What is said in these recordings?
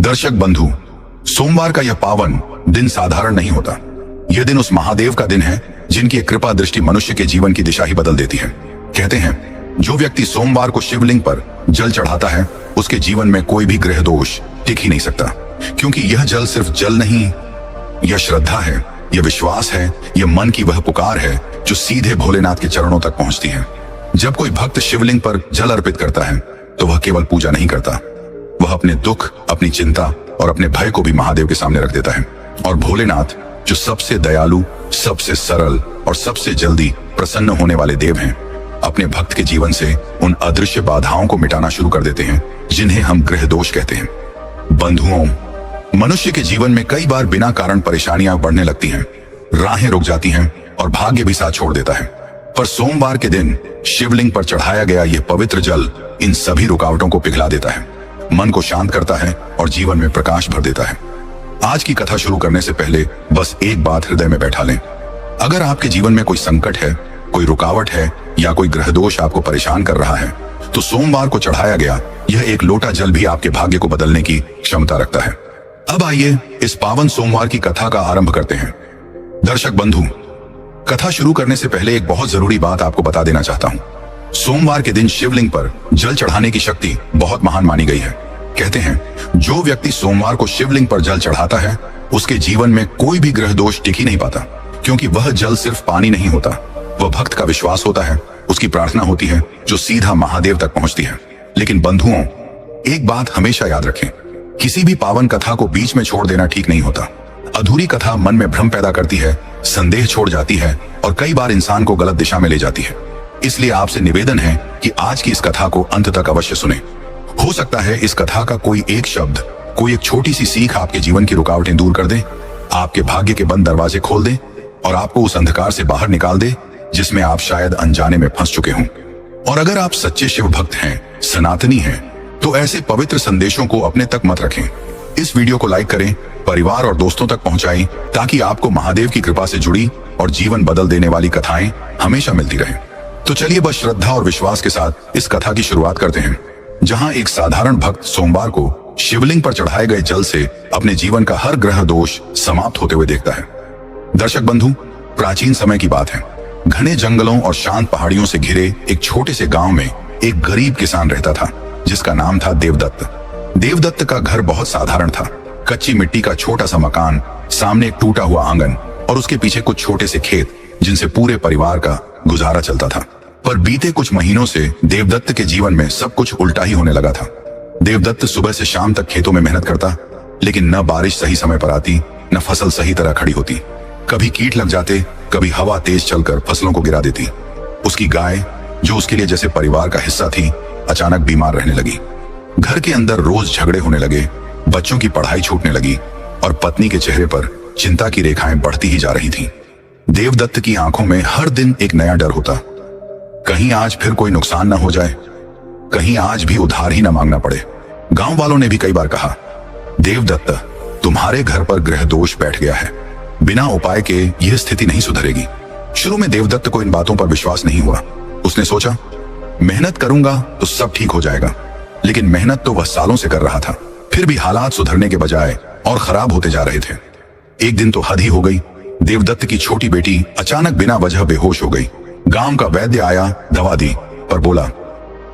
दर्शक बंधु, सोमवार का यह पावन दिन साधारण नहीं होता। यह दिन उस महादेव का दिन है जिनकी एक कृपा दृष्टि मनुष्य के जीवन की दिशा ही बदल देती है। कहते हैं जो व्यक्ति सोमवार को शिवलिंग पर जल चढ़ाता है उसके जीवन में कोई भी ग्रह दोष टिक ही नहीं सकता, क्योंकि यह जल सिर्फ जल नहीं, यह श्रद्धा है, यह विश्वास है, यह मन की वह पुकार है जो सीधे भोलेनाथ के चरणों तक पहुंचती है। जब कोई भक्त शिवलिंग पर जल अर्पित करता है तो वह केवल पूजा नहीं करता, वह अपने दुख, अपनी चिंता और अपने भय को भी महादेव के सामने रख देता है। और भोलेनाथ जो सबसे दयालु, सबसे सरल और सबसे जल्दी प्रसन्न होने वाले देव हैं, अपने भक्त के जीवन से उन अदृश्य बाधाओं को मिटाना शुरू कर देते हैं जिन्हें हम ग्रह दोष कहते हैं। बंधुओं, मनुष्य के जीवन में कई बार बिना कारण परेशानियां बढ़ने लगती हैं, राहें रुक जाती हैं और भाग्य भी साथ छोड़ देता है। पर सोमवार के दिन शिवलिंग पर चढ़ाया गया यह पवित्र जल इन सभी रुकावटों को पिघला देता है, मन को शांत करता है और जीवन में प्रकाश भर देता है। आज की कथा शुरू करने से पहले बस एक बात हृदय में बैठा लें। अगर आपके जीवन में कोई संकट है, कोई रुकावट है या कोई ग्रह दोष आपको परेशान कर रहा है, तो सोमवार को चढ़ाया गया यह एक लोटा जल भी आपके भाग्य को बदलने की क्षमता रखता है। अब आइए इस पावन सोमवार की कथा का आरंभ करते हैं। दर्शक बंधु, कथा शुरू करने से पहले एक बहुत जरूरी बात आपको बता देना चाहता हूं। सोमवार के दिन शिवलिंग पर जल चढ़ाने की शक्ति बहुत महान मानी गई है। कहते हैं जो व्यक्ति सोमवार को शिवलिंग पर जल चढ़ाता है उसके जीवन में कोई भी ग्रह दोष टिक ही नहीं पाता, क्योंकि वह जल सिर्फ पानी नहीं होता, वह भक्त का विश्वास होता है, उसकी प्रार्थना होती है जो सीधा महादेव तक पहुंचती है। लेकिन बंधुओं, एक बात हमेशा याद रखें, किसी भी पावन कथा को बीच में छोड़ देना ठीक नहीं होता। अधूरी कथा मन में भ्रम पैदा करती है, संदेह छोड़ जाती है और कई बार इंसान को गलत दिशा में ले जाती है। इसलिए आपसे निवेदन है कि आज की इस कथा को अंत तक अवश्य सुने। हो सकता है इस कथा का कोई एक शब्द, कोई एक छोटी सी सीख आपके जीवन की रुकावटें दूर कर दे, आपके भाग्य के बंद दरवाजे खोल दे और आपको उस अंधकार से बाहर निकाल दे जिसमें आप शायद अनजाने में फंस चुके हों। और अगर आप सच्चे शिव भक्त हैं, सनातनी हैं, तो ऐसे पवित्र संदेशों को अपने तक मत रखें। इस वीडियो को लाइक करें, परिवार और दोस्तों तक पहुंचाएं, ताकि आपको महादेव की कृपा से जुड़ी और जीवन बदल देने वाली कथाएं हमेशा मिलती रहें। तो चलिए बस श्रद्धा और विश्वास के साथ इस कथा की शुरुआत करते हैं, जहां एक साधारण भक्त सोमवार को शिवलिंग पर चढ़ाए गए जल से अपने जीवन का हर ग्रह दोष समाप्त होते हुए देखता है। दर्शक बंधु, प्राचीन समय की बात है। घने जंगलों और शांत पहाड़ियों से घिरे एक छोटे से गांव में एक गरीब किसान रहता था जिसका नाम था देवदत्त। देवदत्त का घर बहुत साधारण था। कच्ची मिट्टी का छोटा सा मकान, सामने एक टूटा हुआ आंगन और उसके पीछे कुछ छोटे से खेत जिनसे पूरे परिवार का गुजारा चलता था। पर बीते कुछ महीनों से देवदत्त के जीवन में सब कुछ उल्टा ही होने लगा था। देवदत्त सुबह से शाम तक खेतों में मेहनत करता, लेकिन न बारिश सही समय पर आती, न फसल सही तरह खड़ी होती। कभी कीट लग जाते, कभी हवा तेज चलकर फसलों को गिरा देती। उसकी गाय, जो उसके लिए जैसे परिवार का हिस्सा थी, अचानक बीमार रहने लगी। घर के अंदर रोज झगड़े होने लगे, बच्चों की पढ़ाई छूटने लगी और पत्नी के चेहरे पर चिंता की रेखाएं बढ़ती ही जा रही थीं। देवदत्त की आंखों में हर दिन एक नया डर होता, कहीं आज फिर कोई नुकसान न हो जाए, कहीं आज भी उधार ही न मांगना पड़े। गांव वालों ने भी कई बार कहा, देवदत्त, तुम्हारे घर पर ग्रह दोष बैठ गया है, बिना उपाय के यह स्थिति नहीं सुधरेगी। शुरू में देवदत्त को इन बातों पर विश्वास नहीं हुआ। उसने सोचा, मेहनत करूंगा तो सब ठीक हो जाएगा। लेकिन मेहनत तो वह सालों से कर रहा था, फिर भी हालात सुधरने के बजाय और खराब होते जा रहे थे। एक दिन तो हद ही हो गई। देवदत्त की छोटी बेटी अचानक बिना वजह बेहोश हो गई। गांव का वैद्य आया, दवा दी, पर बोला,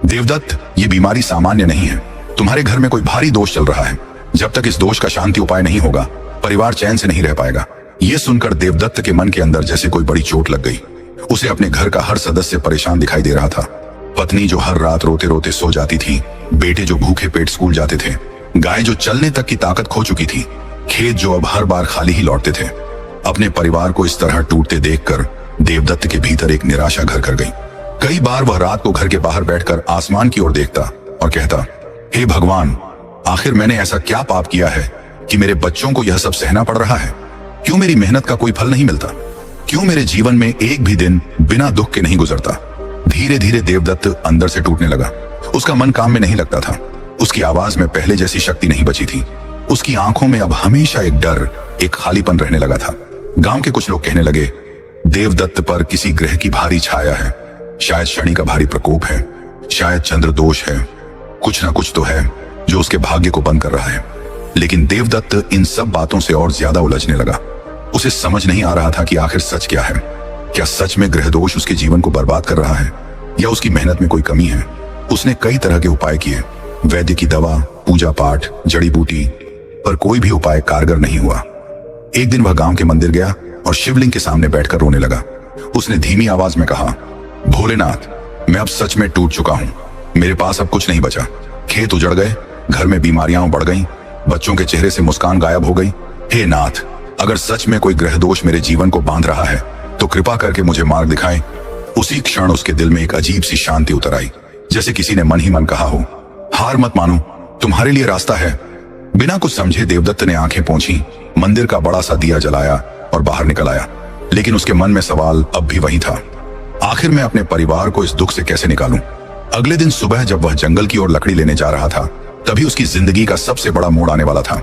देवदत्त, ये बीमारी सामान्य नहीं है, तुम्हारे घर में कोई भारी दोष चल रहा है। जब तक इस दोष का शांति उपाय नहीं होगा, परिवार चैन से नहीं रह पाएगा। ये सुनकर देवदत्त के मन के अंदर जैसे कोई बड़ी चोट लग गई। उसे अपने घर का हर सदस्य परेशान दिखाई दे रहा था। पत्नी जो हर रात रोते रोते सो जाती थी, बेटे जो भूखे पेट स्कूल जाते थे, गाय जो चलने तक की ताकत खो चुकी थी, खेत जो अब हर बार खाली ही लौटते थे। अपने परिवार को इस तरह टूटते देखकर देवदत्त के भीतर एक निराशा घर कर गई। कई बार वह रात को घर के बाहर बैठकर आसमान की ओर देखता और कहता, हे भगवान, आखिर मैंने ऐसा क्या पाप किया है कि मेरे बच्चों को यह सब सहना पड़ रहा है? क्यों मेरी मेहनत का कोई फल नहीं मिलता? क्यों मेरे जीवन में एक भी दिन बिना दुख के नहीं गुजरता? धीरे धीरे देवदत्त अंदर से टूटने लगा। उसका मन काम में नहीं लगता था। उसकी आवाज में पहले जैसी शक्ति नहीं बची थी। उसकी आंखों में अब हमेशा एक डर, एक खालीपन रहने लगा था। गांव के कुछ लोग कहने लगे, देवदत्त पर किसी ग्रह की भारी छाया है, शायद शनि का भारी प्रकोप है, शायद चंद्र दोष है, कुछ ना कुछ तो है जो उसके भाग्य को बंद कर रहा है। लेकिन देवदत्त इन सब बातों से और ज्यादा उलझने लगा। उसे समझ नहीं आ रहा था कि आखिर सच क्या है। क्या सच में ग्रह दोष उसके जीवन को बर्बाद कर रहा है या उसकी मेहनत में कोई कमी है? उसने कई तरह के उपाय किए, वैद्य की दवा, पूजा पाठ, जड़ी बूटी, पर कोई भी उपाय कारगर नहीं हुआ। एक दिन वह गांव के मंदिर गया और शिवलिंग के सामने बैठकर रोने लगा। उसने धीमी आवाज में कहा, भोलेनाथ, मैं अब सच में टूट चुका हूं। मेरे पास अब कुछ नहीं बचा। खेत उजड़ गए, घर में बीमारियां बढ़ गईं, बच्चों के चेहरे से मुस्कान गायब हो गई। हे नाथ, अगर सच में कोई ग्रह दोष मेरे जीवन को बांध रहा है तो कृपा करके मुझे मार्ग दिखाएं। उसी क्षण उसके दिल में एक अजीब सी शांति उतर आई, जैसे किसी ने मन ही मन कहा हो, हार मत मानो, तुम्हारे लिए रास्ता है। बिना कुछ समझे देवदत्त ने आंखें पोंछी, मंदिर का बड़ा सा दिया जलाया और बाहर निकल आया। लेकिन उसके मन में सवाल अब भी वही था, आखिर मैं अपने परिवार को इस दुख से कैसे निकालूं? अगले दिन सुबह जब वह जंगल की ओर लकड़ी लेने जा रहा था, तभी उसकी जिंदगी का सबसे बड़ा मोड़ आने वाला था,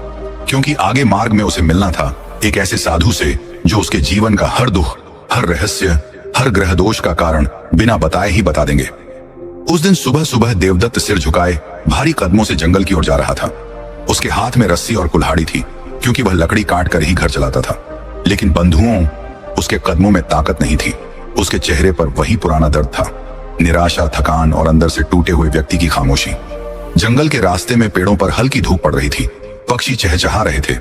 क्योंकि आगे मार्ग में उसे मिलना था एक ऐसे साधु से जो उसके जीवन का हर दुख, हर रहस्य, हर ग्रह दोष का कारण बिना बताए ही बता देंगे। उस दिन सुबह सुबह देवदत्त सिर झुकाए भारी कदमों से जंगल की ओर जा रहा था। उसके हाथ में रस्सी और कुल्हाड़ी थी, क्योंकि वह लकड़ी काट कर ही घर चलाता था। लेकिन बंधुओं, उसके कदमों में ताकत नहीं थी। उसके चेहरे पर वही पुराना दर्द था, निराशा, थकान और अंदर से टूटे हुए व्यक्ति की खामोशी। जंगल के रास्ते में पेड़ों पर हल्की धूप पड़ रही थी, पक्षी चहचहा रहे थे,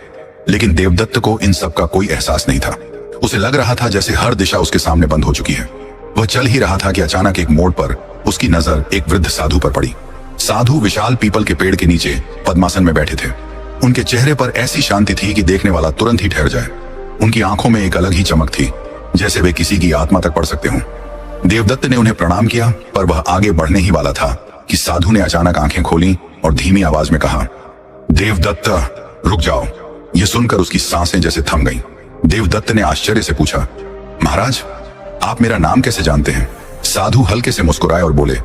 लेकिन देवदत्त को इन सब का कोई एहसास नहीं था। उसे लग रहा था जैसे हर दिशा उसके सामने बंद हो चुकी है। वह चल ही रहा था कि अचानक एक मोड़ पर उसकी नजर एक वृद्ध साधु पर पड़ी। साधु विशाल पीपल के पेड़ के नीचे पद्मासन में बैठे थे। उनके चेहरे पर ऐसी शांति थी कि देखने वाला तुरंत ही ठहर जाए। उनकी आंखों में एक अलग ही चमक थी, जैसे वे किसी की आत्मा तक पढ़ सकते हों। देवदत्त ने उन्हें प्रणाम किया, पर वह आगे बढ़ने ही वाला था कि साधु ने अचानक आंखें खोली और धीमी आवाज में कहा, देवदत्त, रुक जाओ। यह सुनकर उसकी सांसें जैसे थम गईं। देवदत्त ने आश्चर्य से पूछा, महाराज, आप मेरा नाम कैसे जानते हैं? साधु हल्के से मुस्कुराए और बोले,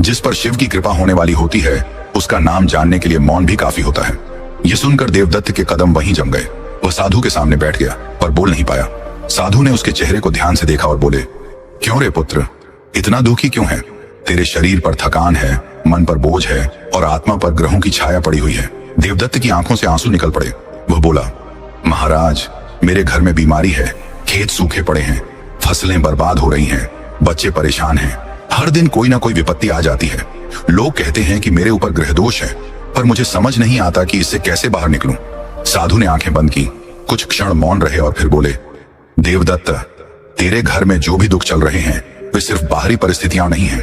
जिस पर शिव की कृपा होने वाली होती है उसका नाम जानने के लिए मौन भी काफी होता है। यह सुनकर देवदत्त के कदम वहीं जम गए। वह साधु के सामने बैठ गया पर बोल नहीं पाया। साधु ने उसके चेहरे को ध्यान से देखा और बोले, क्यों रे पुत्र, इतना दुखी क्यों है? तेरे शरीर पर थकान है, मन पर बोझ है और आत्मा पर ग्रहों की छाया पड़ी हुई है। देवदत्त की आंखों से आंसू निकल पड़े। वह बोला, महाराज, मेरे घर में बीमारी है, खेत सूखे पड़े हैं, फसलें बर्बाद हो रही हैं, बच्चे परेशान हैं, हर दिन कोई ना कोई विपत्ति आ जाती है। लोग कहते हैं कि मेरे ऊपर ग्रह दोष है, पर मुझे समझ नहीं आता कि इससे कैसे बाहर निकलूं। साधु ने आंखें बंद की, कुछ क्षण मौन रहे और फिर बोले, देवदत्त, तेरे घर में जो भी दुख चल रहे हैं वे सिर्फ बाहरी परिस्थितियां नहीं हैं।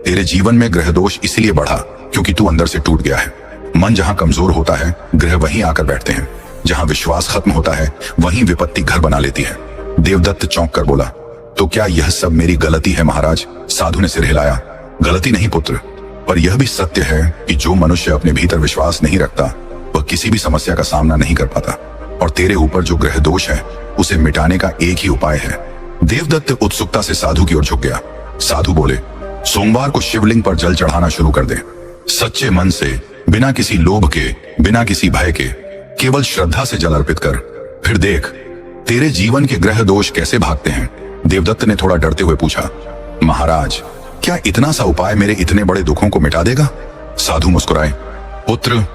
तेरे जीवन में ग्रह दोष इसलिए बढ़ा क्योंकि तू अंदर से टूट गया है। मन जहां कमजोर होता है, ग्रह वहीं आकर बैठते हैं। जहां विश्वास खत्म होता है, वहीं विपत्ति घर बना लेती है। देवदत्त चौंक कर बोला, तो क्या यह सब मेरी गलती है महाराज? साधु ने सिर हिलाया, गलती नहीं पुत्र, पर यह भी सत्य है कि जो मनुष्य अपने भीतर विश्वास नहीं रखता वह किसी भी समस्या का सामना नहीं कर पाता। और तेरे ऊपर जो ग्रह दोष है उसे मिटाने का एक ही उपाय है। देवदत्त उत्सुकता से साधु की ओर झुक गया। साधु बोले, सोमवार को शिवलिंग पर जल चढ़ाना शुरू कर दे। सच्चे मन से, बिना किसी लोभ के, बिना किसी भय के, केवल श्रद्धा से जल अर्पित कर, फिर देख तेरे जीवन के ग्रह दोष कैसे भागते हैं। देवदत्त ने थोड़ा डरते हुए पूछा, महाराज, क्या इतना सा उपाय मेरे इतने बड़े दुखों को मिटा देगा? साधु मुस्कुराए, पुत्र,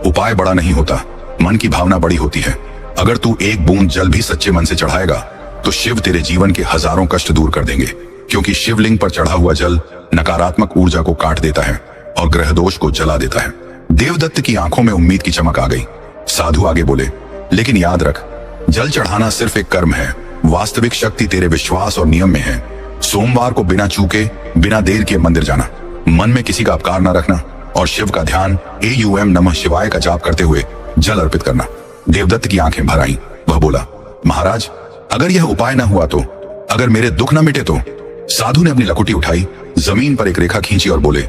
उपाय बड़ा नहीं होता, मन की भावना बड़ी होती है। अगर तू एक बूंद जल भी सच्चे मन से चढ़ाएगा तो शिव तेरे जीवन के हजारों कष्ट दूर कर देंगे, क्योंकि शिवलिंग पर चढ़ा हुआ जल नकारात्मक ऊर्जा को काट देता है और ग्रह दोष को जला देता है। देवदत्त की आंखों में उम्मीद की चमक आ गई। साधु आगे बोले, लेकिन याद रख, जल चढ़ाना सिर्फ एक कर्म है, वास्तविक शक्ति तेरे विश्वास और नियम में है। सोमवार को बिना चूके, बिना देर किए मंदिर जाना, मन में किसी का अपकार न रखना और शिव का ध्यान AUM नमः शिवाय का जाप करते हुए जल अर्पित करना। देवदत्त की आंखें भर आईं। वह बोला, महाराज, अगर यह उपाय न हुआ तो, अगर मेरे दुख न मिटे तो? साधु ने अपनी लकुटी उठाई, जमीन पर एक रेखा खींची और बोले,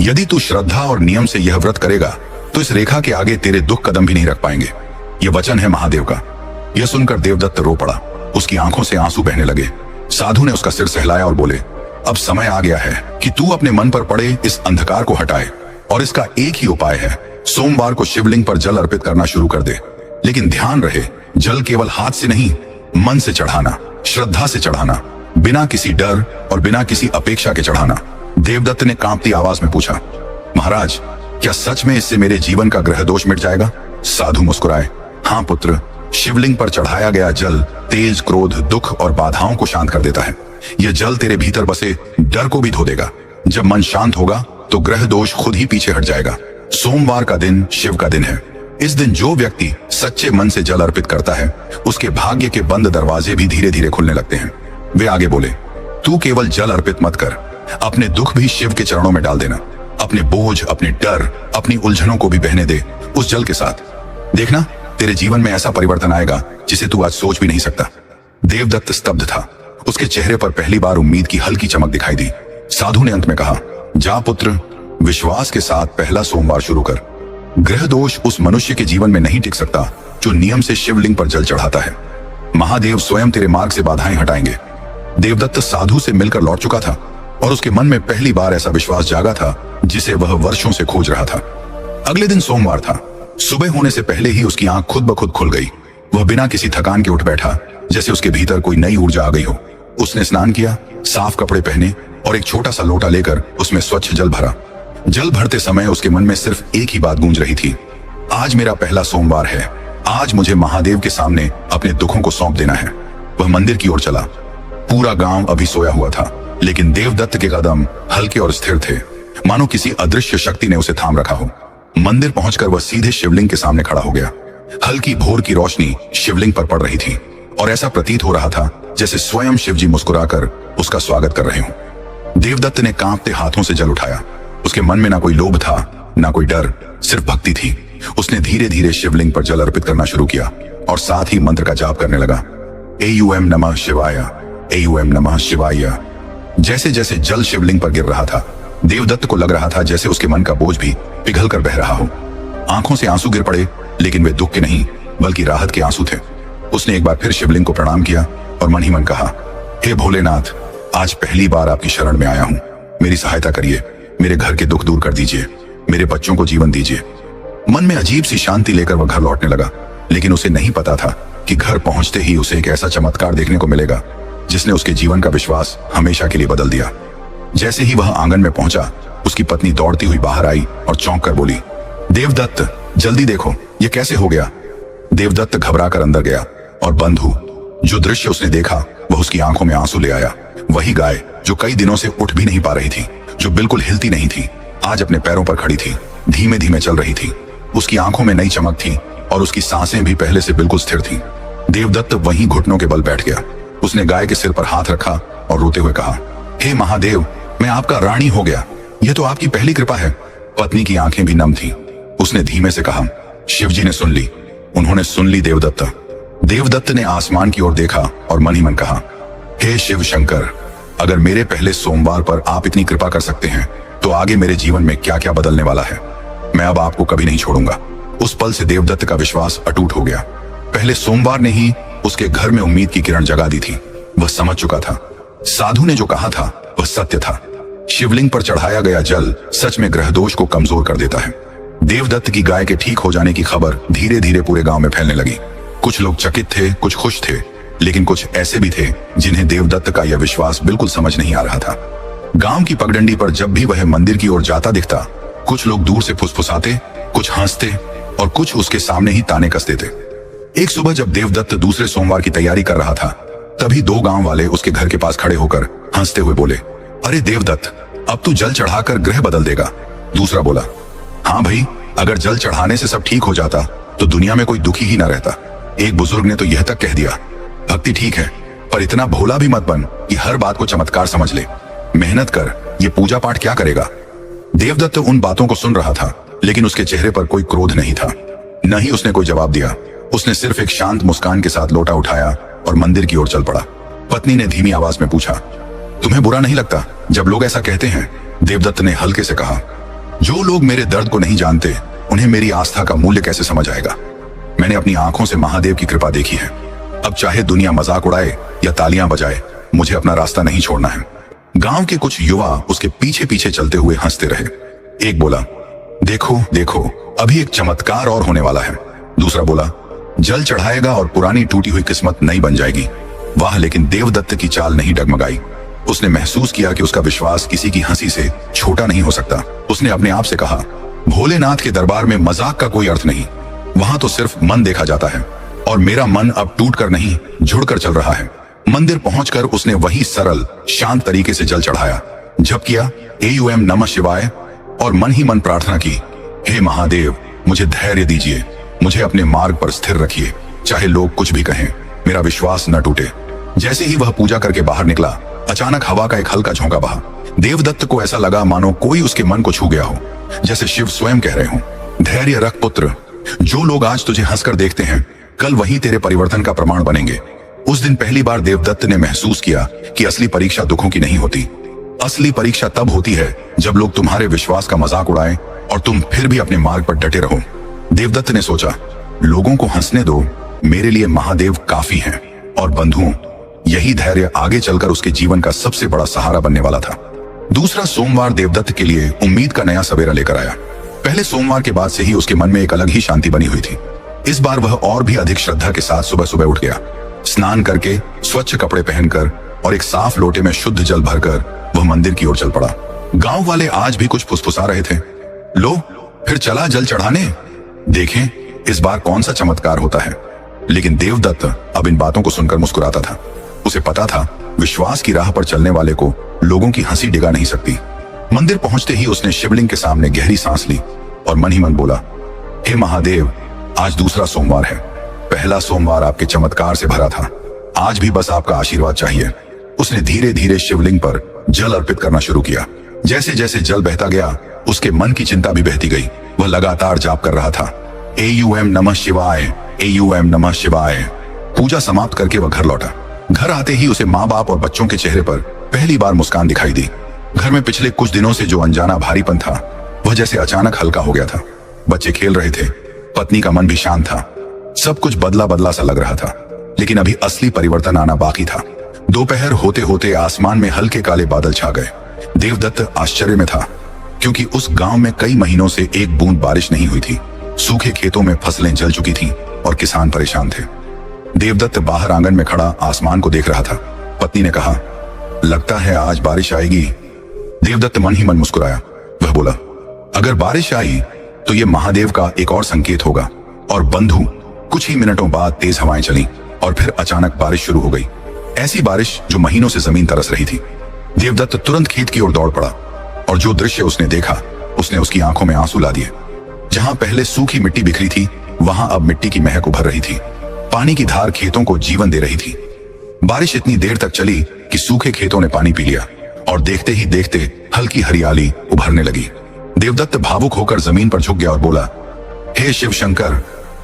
यदि तू श्रद्धा और नियम से यह व्रत करेगा तो इस रेखा के आगे तेरे दुख कदम भी नहीं रख पाएंगे। यह वचन है महादेव का। यह सुनकर देवदत्त रो पड़ा। उसकी आंखों से आंसू बहने लगे। साधु ने उसका सिर सहलाया और बोले, अब समय आ गया है कि तू अपने मन पर पड़े इस अंधकार को हटाए, और इसका एक ही उपाय है, सोमवार को शिवलिंग पर जल अर्पित करना शुरू कर दे। लेकिन ध्यान रहे, जल केवल हाथ से नहीं, मन से चढ़ाना, श्रद्धा से चढ़ाना, बिना किसी डर और बिना किसी अपेक्षा के चढ़ाना। देवदत्त ने कांपती आवाज में पूछा, महाराज, क्या सच में इससे मेरे जीवन का ग्रह दोष मिट जाएगा? साधु मुस्कुराए। हाँ पुत्र, शिवलिंग पर चढ़ाया गया जल तेज, क्रोध, दुख और बाधाओं को शांत कर देता है। यह जल तेरे भीतर बसे डर को भी धो देगा। जब मन शांत होगा तो ग्रह दोष खुद ही पीछे हट जाएगा। सोमवार का दिन शिव का दिन है। इस दिन जो व्यक्ति सच्चे मन से जल अर्पित करता है, उसके भाग्य के बंद दरवाजे भी धीरे धीरे खुलने लगते हैं। वे आगे बोले, तू केवल जल अर्पित मत कर, अपने दुख भी शिव के चरणों में डाल देना। अपने बोझ, अपने डर, अपनी उलझनों को भी बहने दे उस जल के साथ। देखना, तेरे जीवन में ऐसा परिवर्तन आएगा जिसे तू आज सोच भी नहीं सकता। देवदत्त स्तब्ध था। उसके चेहरे पर पहली बार उम्मीद की हल्की चमक दिखाई दी। साधु ने अंत में कहा, जा पुत्र, विश्वास के साथ पहला सोमवार शुरू कर। ग्रह दोष उस मनुष्य के जीवन में नहीं टिक सकता जो नियम से शिवलिंग पर जल चढ़ाता है। महादेव स्वयं तेरे मार्ग से बाधाएं हटाएंगे। देवदत्त साधु से मिलकर लौट चुका था और उसके मन में पहली बार ऐसा विश्वास जागा था जिसे वह वर्षों से खोज रहा था। अगले दिन सोमवार था। सुबह होने से पहले ही उसकी आंख खुद ब खुद खुल गई। वह बिना किसी थकान के उठ बैठा, जैसे उसके भीतर कोई नई ऊर्जा आ गई हो। उसने स्नान किया, साफ कपड़े पहने और एक छोटा सा लोटा लेकर उसमें स्वच्छ जल भरा। जल भरते समय उसके मन में सिर्फ एक ही बात गूंज रही थी, आज मेरा पहला सोमवार है। आज मुझे महादेव के सामने अपने दुखों को सौंप देना है। वह मंदिर की ओर चला। पूरा गांव अभी सोया हुआ था, लेकिन देवदत्त के कदम हल्के और स्थिर थे, मानो किसी अदृश्य शक्ति ने उसे थाम रखा हो। मंदिर पहुंचकर वह सीधे शिवलिंग के सामने खड़ा हो गया। हल्की भोर की रोशनी शिवलिंग पर पड़ रही थी और ऐसा प्रतीत हो रहा था जैसे स्वयं शिवजी मुस्कुराकर उसका स्वागत कर रहे हों। देवदत्त ने कांपते हाथों से जल उठाया। उसके मन में ना कोई लोभ था, ना कोई डर, सिर्फ भक्ति थी। उसने धीरे धीरे शिवलिंग पर जल अर्पित करना शुरू किया और साथ ही मंत्र का जाप करने लगा। एयूएम नमः शिवाय, एयूएम नमः शिवाय। जैसे जैसे जल शिवलिंग पर गिर रहा था, देवदत्त को लग रहा था जैसे उसके मन का बोझ भी पिघल कर बह रहा हो। आंखों से आंसू गिर पड़े, लेकिन वे दुख के नहीं बल्कि राहत के आंसू थे। उसने एक बार फिर शिवलिंग को प्रणाम किया और मन ही मन कहा, हे भोलेनाथ, आज पहली बार आपकी शरण में आया हूं। मेरी सहायता करिए, मेरे घर के दुख दूर कर दीजिए, मेरे बच्चों को जीवन दीजिए। मन में अजीब सी शांति लेकर वह घर लौटने लगा, लेकिन उसे नहीं पता था कि घर पहुंचते ही उसे एक ऐसा चमत्कार देखने को मिलेगा जिसने उसके जीवन का विश्वास हमेशा के लिए बदल दिया। जैसे ही वह आंगन में पहुंचा, उसकी पत्नी दौड़ती हुई बाहर आई और चौंक कर बोली, देवदत्त, जल्दी देखो, ये कैसे हो गया। देवदत्त घबरा कर अंदर गया और बंधु जो दृश्य उसने देखा वह उसकी आंखों में आंसू ले आया। वही गाय जो कई दिनों से उठ भी नहीं पा रही थी, जो बिल्कुल हिलती नहीं थी, आज अपने पैरों पर खड़ी थी, धीमे धीमे चल रही थी। उसकी आंखों में नई चमक थी और उसकी सांसें भी पहले से बिल्कुल स्थिर थीं। देवदत्त वहीं घुटनों के बल बैठ गया। उसने गाय के सिर पर हाथ रखा और रोते हुए कहा, हे महादेव, मैं आपका रानी हो गया। यह तो आपकी पहली कृपा है। पत्नी की आंखें भी नम थीं। उसने धीमे से कहा, शिवजी ने सुन ली। उन्होंने सुन ली देवदत्त। देवदत्त ने आसमान की ओर देखा और मन ही मन कहा, हे शिव शंकर, अगर मेरे पहले सोमवार पर आप इतनी कृपा कर सकते हैं तो आगे मेरे जीवन में क्या क्या बदलने वाला है। मैं अब आपको कभी नहीं छोड़ूंगा। उस पल से देवदत्त का विश्वास अटूट हो गया। पहले सोमवार ने ही उसके घर में उम्मीद की किरण जगा दी थी। वह समझ चुका था, साधु ने जो कहा था वह सत्य था। शिवलिंग पर चढ़ाया गया जल सच में ग्रह दोष को कमजोर कर देता है। देवदत्त की गाय के ठीक हो जाने की खबर धीरे धीरे पूरे गांव में फैलने लगी। कुछ लोग चकित थे, कुछ खुश थे, लेकिन कुछ ऐसे भी थे जिन्हें देवदत्त का यह विश्वास बिल्कुल समझ नहीं आ रहा था। गांव की पगडंडी पर जब भी वह मंदिर की ओर जाता दिखता, कुछ लोग दूर से फुसफुसाते, कुछ हंसते और कुछ उसके सामने ही ताने कसते थे। एक सुबह जब देवदत्त दूसरे सोमवार की तैयारी कर रहा था, तभी दो गांव वाले उसके घर के पास खड़े होकर हंसते हुए बोले, अरे देवदत्त, अब तू जल चढ़ाकर ग्रह बदल देगा। दूसरा बोला, हाँ भाई, अगर जल चढ़ाने से सब ठीक हो जाता तो दुनिया में कोई दुखी ही ना रहता। एक बुजुर्ग ने तो यह तक कह दिया, भक्ति ठीक है, पर इतना भोला भी मत बन कि हर बात को चमत्कार समझ ले। मेहनत कर, ये पूजा पाठ क्या करेगा। देवदत्त उन बातों को सुन रहा था, लेकिन उसके चेहरे पर कोई क्रोध नहीं था, न ही उसने कोई जवाब दिया। उसने सिर्फ एक शांत मुस्कान के साथ लोटा उठाया और मंदिर की ओर चल पड़ा। पत्नी ने धीमी आवाज में पूछा, तुम्हें बुरा नहीं लगता जब लोग ऐसा कहते हैं? देवदत्त ने हल्के से कहा, जो लोग मेरे दर्द को नहीं जानते उन्हें मेरी आस्था का मूल्य कैसे समझ आएगा। मैंने अपनी आंखों से महादेव की कृपा देखी है। अब चाहे दुनिया मजाक उड़ाए या तालियां बजाए, मुझे अपना रास्ता नहीं छोड़ना है। गांव के कुछ युवा उसके पीछे पीछे चलते हुए हंसते रहे। एक बोला, देखो देखो, अभी एक चमत्कार और होने वाला है। दूसरा बोला, जल चढ़ाएगा और पुरानी टूटी हुई किस्मत नई बन जाएगी। वाह, लेकिन देवदत्त की चाल नहीं डगमगाई। उसने महसूस किया कि उसका विश्वास किसी की हंसी से छोटा नहीं हो सकता। उसने अपने आप से कहा, भोलेनाथ के दरबार में मजाक का कोई अर्थ नहीं। वहां तो सिर्फ मन देखा जाता है, और मेरा मन अब टूटकर नहीं जुड़कर चल रहा है। मंदिर पहुंचकर उसने वही सरल शांत तरीके से जल चढ़ाया, जप किया एयूएम नमः शिवाय, और मन ही मन प्रार्थना की, हे महादेव, मुझे धैर्य दीजिए, मुझे अपने मार्ग पर स्थिर रखिए, चाहे लोग कुछ भी कहें, मेरा विश्वास न टूटे। जैसे ही वह पूजा करके बाहर निकला, अचानक हवा का एक हल्का झोंका बहा। देवदत्त को ऐसा लगा मानो कोई उसके मन को छू गया हो, जैसे शिव स्वयं कह रहे हो, धैर्य रख पुत्र, जो लोग आज तुझे हंसकर देखते हैं, कल वही तेरे परिवर्तन का प्रमाण बनेंगे। उस दिन पहली बार देवदत्त ने महसूस किया कि असली परीक्षा दुखों की नहीं होती। असली परीक्षा तब होती है जब लोग तुम्हारे विश्वास का मजाक उड़ाएं और तुम फिर भी अपने मार्ग पर डटे रहो। देवदत्त ने सोचा, लोगों को हंसने दो, मेरे लिए महादेव काफी हैं। और बंधुओं, यही धैर्य आगे चलकर उसके जीवन का सबसे बड़ा सहारा बनने वाला था। दूसरा सोमवार देवदत्त के लिए उम्मीद का नया सवेरा लेकर आया। पहले सोमवार के बाद से ही उसके मन में एक अलग ही शांति बनी हुई थी। इस बार वह और भी अधिक श्रद्धा के साथ सुबह सुबह उठ गया। स्नान करके, स्वच्छ कपड़े पहनकर और एक साफ लोटे में शुद्ध जल भरकर वह मंदिर की ओर चल पड़ा। गांव वाले आज भी कुछ फुसफुसा रहे थे, लो फिर चला जल चढ़ाने, देखें इस बार कौन सा चमत्कार होता है। लेकिन देवदत्त अब इन बातों को सुनकर मुस्कुराता था। उसे पता था, विश्वास की राह पर चलने वाले को लोगों की हंसी डिगा नहीं सकती। मंदिर पहुंचते ही उसने शिवलिंग के सामने गहरी सांस ली और मन ही मन बोला, हे महादेव, आज दूसरा सोमवार है। पहला सोमवार आपके चमत्कार से भरा था, आज भी बस आपका आशीर्वाद चाहिए। उसने धीरे धीरे शिवलिंग पर जल अर्पित करना शुरू किया। जैसे जैसे जल बहता गया, उसके मन की चिंता भी बहती गई। वह लगातार जाप कर रहा था, एयूएम नमः शिवाय, एयूएम नमः शिवाय। पूजा समाप्त करके वह घर लौटा। घर आते ही उसे माँ बाप और बच्चों के चेहरे पर पहली बार मुस्कान दिखाई दी। घर में पिछले कुछ दिनों से जो अनजाना भारीपन था, वह जैसे अचानक हल्का हो गया था। बच्चे खेल रहे थे, पत्नी का मन भी शांत था। सब कुछ बदला बदला सा लग रहा था, लेकिन अभी असली परिवर्तन आना बाकी था। दोपहर होते होते आसमान में हल्के काले बादल छा गए। देवदत्त आश्चर्य में था, क्योंकि उस गांव में कई महीनों से एक बूंद बारिश नहीं हुई थी। सूखे खेतों में फसलें जल चुकी थीं और किसान परेशान थे। देवदत्त बाहर आंगन में खड़ा आसमान को देख रहा था। पत्नी ने कहा, लगता है आज बारिश आएगी। देवदत्त मन ही मन मुस्कुराया। वह बोला, अगर बारिश आई तो यह महादेव का एक और संकेत होगा। और बंधु, कुछ ही मिनटों बाद तेज हवाएं चली और फिर अचानक बारिश शुरू हो गई। ऐसी बारिश जो महीनों से जमीन तरस रही थी। देवदत्त तुरंत खेत की ओर दौड़ पड़ा और जो दृश्य उसने देखा, उसने उसकी आंखों में आंसू ला दिए। जहां पहले सूखी मिट्टी बिखरी थी, वहां अब मिट्टी की महक उभर रही थी। पानी की धार खेतों को जीवन दे रही थी। बारिश इतनी देर तक चली कि सूखे खेतों ने पानी पी लिया और देखते ही देखते हल्की हरियाली उभरने लगी। देवदत्त भावुक होकर जमीन पर झुक गया और बोला, हे शिव शंकर,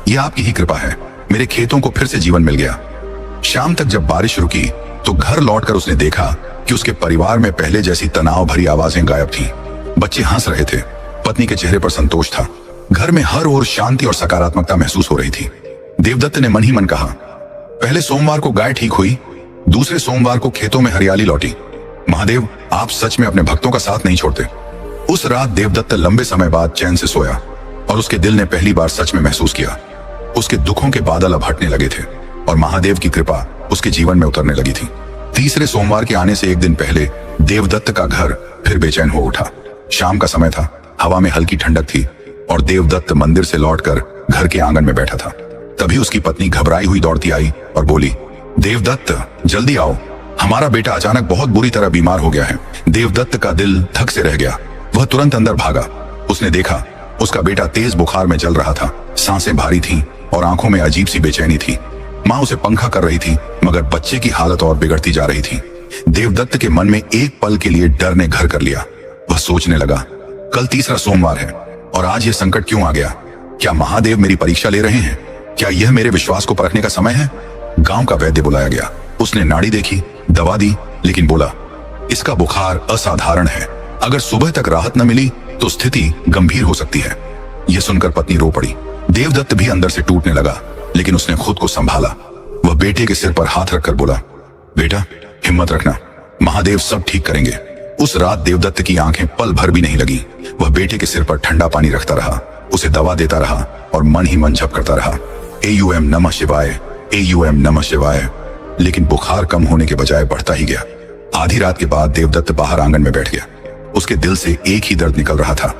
यह आपकी ही कृपा है, मेरे खेतों को फिर से जीवन मिल गया। शाम तक जब बारिश रुकी तो घर लौटकर उसने देखा कि उसके परिवार में पहले जैसी तनाव भरी आवाजें गायब थीं। बच्चे हंस रहे थे, पत्नी के चेहरे पर संतोष था। घर में हर ओर शांति और सकारात्मकता महसूस हो रही थी। देवदत्त ने मन ही मन कहा, पहले सोमवार को गाय ठीक हुई, दूसरे सोमवार को खेतों में हरियाली लौटी। महादेव, आप सच में अपने भक्तों का साथ नहीं छोड़ते। उस रात देवदत्त लंबे समय बाद चैन से सोया और उसके दिल ने पहली बार सच में महसूस किया, उसके दुखों के बादल अब हटने लगे थे और महादेव की कृपा उसके जीवन में उतरने लगी थी। तीसरे सोमवार के आने से एक दिन पहले देवदत्त का घर फिर बेचैन हो उठा। शाम का समय था, हवा में हल्की ठंडक थी और देवदत्त मंदिर से लौटकर घर के आंगन में बैठा था। तभी उसकी पत्नी घबराई हुई दौड़ती आई और बोली, देवदत्त जल्दी आओ, हमारा बेटा अचानक बहुत बुरी तरह बीमार हो गया है। देवदत्त का दिल धक से रह गया। वह तुरंत अंदर भागा। उसने देखा उसका बेटा तेज बुखार में जल रहा था, सांसें भारी थीं और आंखों में अजीब सी बेचैनी थी। माँ उसे पंखा कर रही थी, मगर बच्चे की हालत और बिगड़ती जा रही थी। देवदत्त के मन में एक पल के लिए डर ने घर कर लिया। वह सोचने लगा, कल तीसरा सोमवार है और आज यह संकट क्यों आ गया? क्या महादेव मेरी परीक्षा ले रहे हैं? क्या यह मेरे विश्वास को परखने का समय है? गांव का वैद्य बुलाया गया। उसने नाड़ी देखी, दवा दी, लेकिन बोला, इसका बुखार असाधारण है, अगर सुबह तक राहत न मिली तो स्थिति गंभीर हो सकती है। यह सुनकर पत्नी रो पड़ी। देवदत्त भी अंदर से टूटने लगा, लेकिन उसने खुद को संभाला। वह बेटे के सिर पर हाथ रखकर बोला, बेटा हिम्मत रखना, महादेव सब ठीक करेंगे। उस रात देवदत्त की आंखें पल भर भी नहीं लगी। वह बेटे के सिर पर ठंडा पानी रखता रहा, उसे दवा देता रहा और मन ही मन जप करता रहा, एयूएम नमः शिवाय, एयूएम नमः शिवाय। लेकिन बुखार कम होने के बजाय बढ़ता ही गया। आधी रात के बाद देवदत्त बाहर आंगन में बैठ गया। उसके दिल से एक ही दर्द निकल रहा था,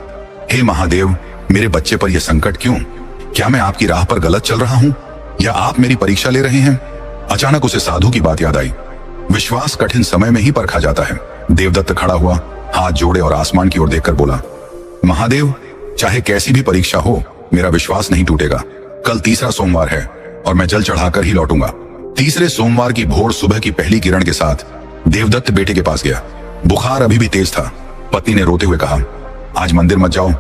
हे महादेव, मेरे बच्चे पर यह संकट क्यों? क्या मैं आपकी राह पर गलत चल रहा हूं या आप मेरी परीक्षा ले रहे हैं? अचानक उसे साधु की बात याद आई। विश्वास कठिन समय में ही परखा जाता है। देवदत्त खड़ा हुआ, हाथ जोड़े और आसमान की ओर देखकर बोला, महादेव, चाहे कैसी भी परीक्षा हो, मेरा विश्वास नहीं टूटेगा। कल तीसरा सोमवार है और मैं जल चढ़ाकर ही लौटूंगा। तीसरे सोमवार की भोर सुबह की पहली किरण के साथ देवदत्त बेटे के पास गया। बुखार अभी भी तेज था। पत्नी ने रोते हुए कहा, आज मंदिर मत जाओ,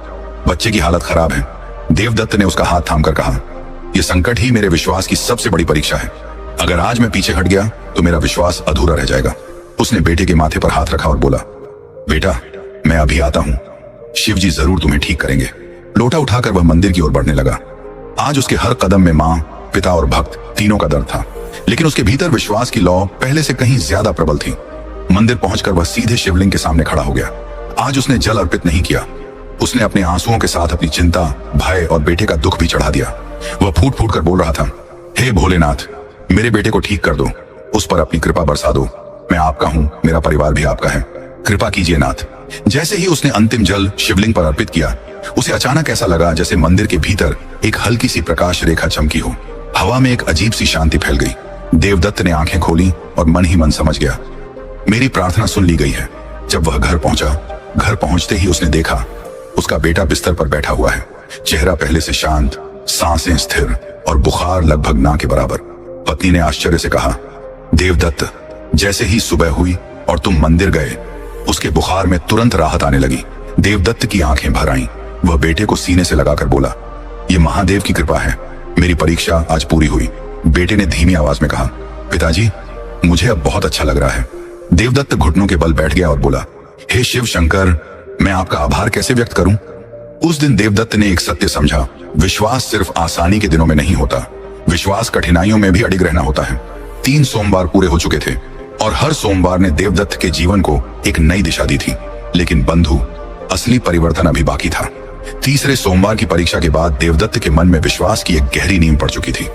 बच्चे की हालत खराब है। देवदत्त ने उसका हाथ थामकर कहा, यह संकट ही मेरे विश्वास की सबसे बड़ी परीक्षा है। अगर आज मैं पीछे हट गया तो मेरा विश्वास अधूरा रह जाएगा। उसने बेटे के माथे पर हाथ रखा और बोला, बेटा, मैं अभी आता हूं, शिव जी जरूर तुम्हें ठीक करेंगे। लोटा उठाकर वह मंदिर की ओर बढ़ने लगा। आज उसके हर कदम में मां, पिता और भक्त तीनों का दर्द था, लेकिन उसके भीतर विश्वास की लौ पहले से कहीं ज्यादा प्रबल थी। मंदिर पहुंचकर वह सीधे शिवलिंग के सामने खड़ा हो गया। आज उसने जल अर्पित नहीं किया। उसने अपने आंसुओं के साथ अपनी चिंता, भय और बेटे का दुख भी चढ़ा दिया। वह फूट फूट कर बोल रहा था, हे भोलेनाथ, मेरे बेटे को ठीक कर दो, उस पर अपनी कृपा बरसा दो। मैं आपका हूं, मेरा परिवार भी आपका है, कृपा कीजिए नाथ। जैसे ही उसने अंतिम जल शिवलिंग पर अर्पित किया, उसे अचानक ऐसा लगा जैसे मंदिर के भीतर एक हल्की सी प्रकाश रेखा चमकी हो। हवा में एक अजीब सी शांति फैल गई। देवदत्त ने आंखें खोली और मन ही मन समझ गया, मेरी प्रार्थना सुन ली गई है। जब वह घर पहुंचा, घर पहुंचते ही उसने देखा उसका बेटा बिस्तर पर बैठा हुआ है। चेहरा पहले से शांत, सांसें स्थिर और बुखार लगभग ना के बराबर। पत्नी ने आश्चर्य से कहा, देवदत्त, जैसे ही सुबह हुई और तुम मंदिर गए, उसके बुखार में तुरंत राहत आने लगी। देवदत्त की आंखें भर आईं। वह बेटे को सीने से लगाकर बोला, यह महादेव की कृपा है, मेरी परीक्षा आज पूरी हुई। बेटे ने धीमी आवाज में कहा, पिताजी, मुझे अब बहुत अच्छा लग रहा है। देवदत्त घुटनों के बल बैठ गया और बोला, हे शिव शंकर, मैं आपका आभार कैसे व्यक्त करूं? उस दिन देवदत्त ने एक सत्य समझा, विश्वास सिर्फ आसानी के दिनों में नहीं होता, विश्वास कठिनाइयों में भी अडिग रहना होता है। 3 सोमवार पूरे हो चुके थे और हर सोमवार ने देवदत्त के जीवन को एक नई दिशा दी थी। लेकिन बंधु, असली परिवर्तन अभी बाकी था। तीसरे सोमवार की परीक्षा के बाद देवदत्त के मन में विश्वास की एक गहरी नींव पड़ चुकी थी।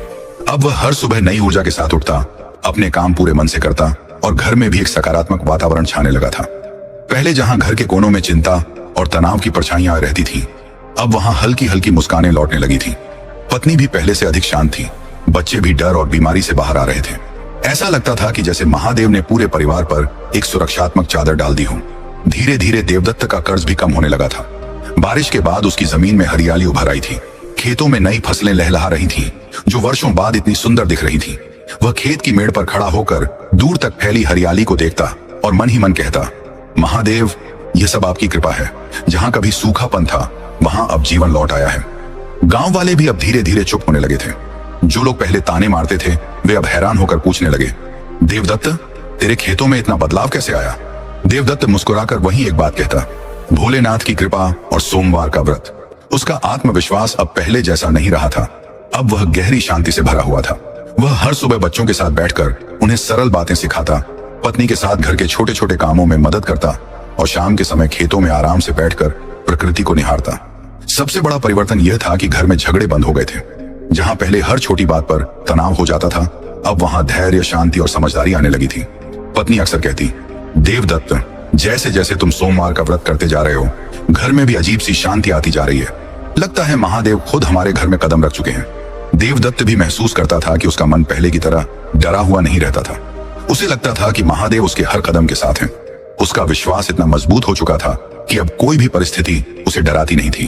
अब वह हर सुबह नई ऊर्जा के साथ उठता, अपने काम पूरे मन से करता और घर में भी एक सकारात्मक वातावरण छाने लगा था। पहले जहां घर के कोनों में चिंता और तनाव की परछाइयां रहती थीं, अब वहां हल्की हल्की मुस्कानें लौटने लगी थी। पत्नी भी पहले से अधिक शांत थी। बच्चे भी डर और बीमारी से बाहर आ रहे थे। ऐसा लगता था कि जैसे महादेव ने पूरे परिवार पर एक सुरक्षात्मक चादर डाल दी हो। धीरे धीरे देवदत्त का कर्ज भी कम होने लगा था। बारिश के बाद उसकी जमीन में हरियाली उभर आई थी। खेतों में नई फसलें लहलहा रही थीं, जो वर्षों बाद इतनी सुंदर दिख रही थीं। वह खेत की मेड़ पर खड़ा होकर दूर तक फैली हरियाली को देखता और मन ही मन कहता, महादेव, यह सब आपकी कृपा है। जहां कभी सूखापन था, वहां अब जीवन लौट आया है। गांव वाले भी अब धीरे धीरे चुप होने लगे थे। जो लोग पहले ताने मारते थे, वे अब हैरान होकर पूछने लगे, देवदत्त, तेरे खेतों में इतना बदलाव कैसे आया? देवदत्त मुस्कुराकर वही एक बात कहता, भोलेनाथ की कृपा और सोमवार का व्रत। उसका आत्मविश्वास अब पहले जैसा नहीं रहा था। अब वह गहरी शांति से भरा हुआ था। वह हर सुबह बच्चों के साथ बैठकर उन्हें सरल बातें सिखाता, पत्नी के साथ घर के छोटे छोटे कामों में मदद करता और शाम के समय खेतों में आराम से बैठकर प्रकृति को निहारता। सबसे बड़ा परिवर्तन यह था कि घर में झगड़े बंद हो गए थे। जहां पहले हर छोटी बात पर तनाव हो जाता था, अब वहां धैर्य, शांति और समझदारी आने लगी थी। पत्नी अक्सर कहती, देवदत्त, जैसे जैसे तुम सोमवार का व्रत करते जा रहे हो, घर में भी अजीब सी शांति आती जा रही है। लगता है महादेव खुद हमारे घर में कदम रख चुके हैं। देवदत्त भी महसूस करता था कि उसका मन पहले की तरह डरा हुआ नहीं रहता था। उसे लगता था कि महादेव उसके हर कदम के साथ हैं। उसका विश्वास इतना मजबूत हो चुका था कि अब कोई भी परिस्थिति उसे डराती नहीं थी।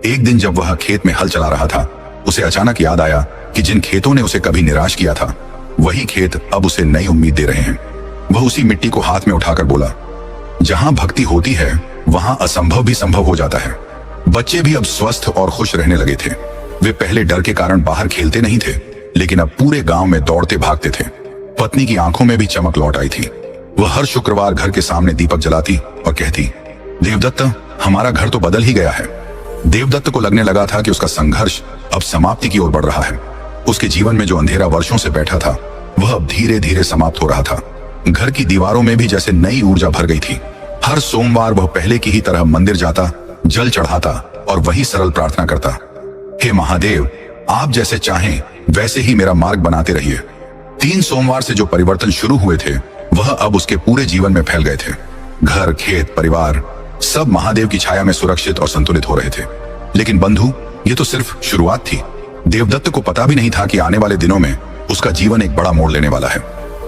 एक दिन जब वह खेत में हल चला रहा था, उसे अचानक याद आया कि जिन खेतों ने उसे कभी निराश किया था, वही खेत अब उसे नई उम्मीद दे रहे हैं। वह उसी मिट्टी को हाथ में उठाकर बोला, जहां भक्ति होती है, वहां असंभव भी संभव हो जाता है। बच्चे भी अब स्वस्थ और खुश रहने लगे थे। वे पहले डर के कारण बाहर खेलते नहीं थे, लेकिन अब पूरे गांव में दौड़ते भागते थे। पत्नी की आंखों में भी चमक लौट आई थी। वह हर शुक्रवार घर के सामने दीपक जलाती और कहती, देवदत्त, हमारा घर तो बदल ही गया है। देवदत्त को लगने लगा था कि उसका संघर्ष अब समाप्ति की ओर बढ़ रहा है। उसके जीवन में जो अंधेरा वर्षों से बैठा था, वह अब धीरे धीरे समाप्त हो रहा था। घर की दीवारों में भी जैसे नई ऊर्जा भर गई थी। हर सोमवार वह पहले की ही तरह मंदिर जाता, जल चढ़ाता और वही सरल प्रार्थना करता, हे महादेव, आप जैसे चाहें वैसे ही मेरा मार्ग बनाते रहिए। 3 सोमवार से जो परिवर्तन शुरू हुए थे, वह अब उसके पूरे जीवन में फैल गए थे। घर, खेत, परिवार सब महादेव की छाया में सुरक्षित और संतुलित हो रहे थे। लेकिन बंधु, ये तो सिर्फ शुरुआत थी। देवदत्त को पता भी नहीं था कि आने वाले दिनों में उसका जीवन एक बड़ा मोड़ लेने वाला है।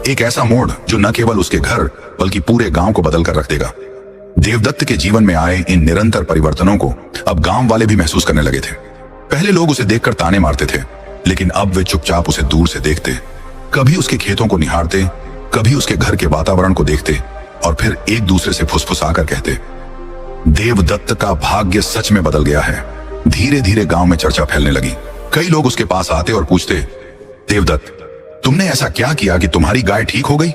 एक ऐसा मोड़ जो न केवल उसके घर बल्कि पूरे गांव को बदल कर रख देगा। देवदत्त के जीवन में आए इन निरंतर परिवर्तनों को अब गांव वाले भी महसूस करने लगे थे। पहले लोग उसे देखकर ताने मारते थे, लेकिन अब वे चुपचाप उसे दूर से देखते, कभी उसके खेतों को निहारते, कभी उसके घर के वातावरण को देखते और फिर एक दूसरे से फुसफुसाकर कहते, देवदत्त का भाग्य सच में बदल गया है। धीरे धीरे गांव में चर्चा फैलने लगी। कई लोग उसके पास आते और पूछते, देवदत्त, तुमने ऐसा क्या किया कि तुम्हारी गाय ठीक हो गई?